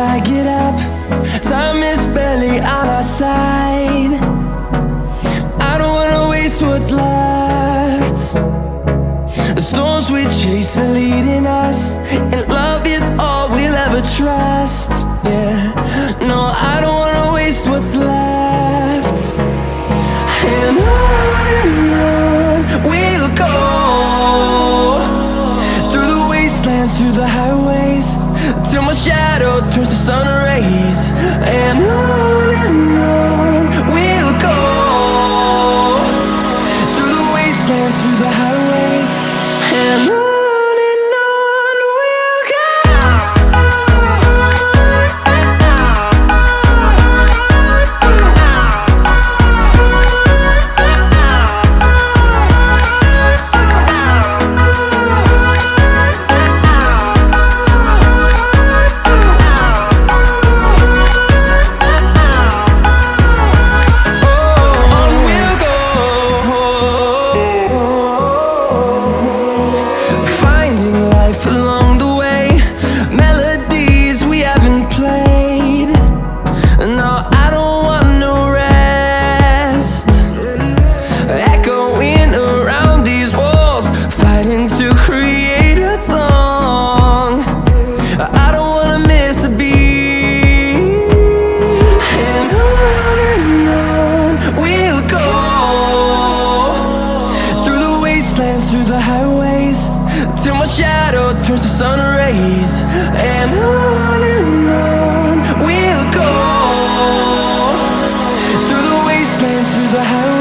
I get up. Time is barely on our side. I don't wanna waste what's left. The storms we chase are leading us, and love is all we'll ever trust. Yeah, no, I don't wanna waste what's left. And on we'll go, through the wastelands, through the highways, till my shadow turns to sun rays. And on we'll go, through the wastelands, through the highways, and on we'll go. Through the highways, till my shadow turns to sun rays. And on we'll go, through the wastelands, through the highways.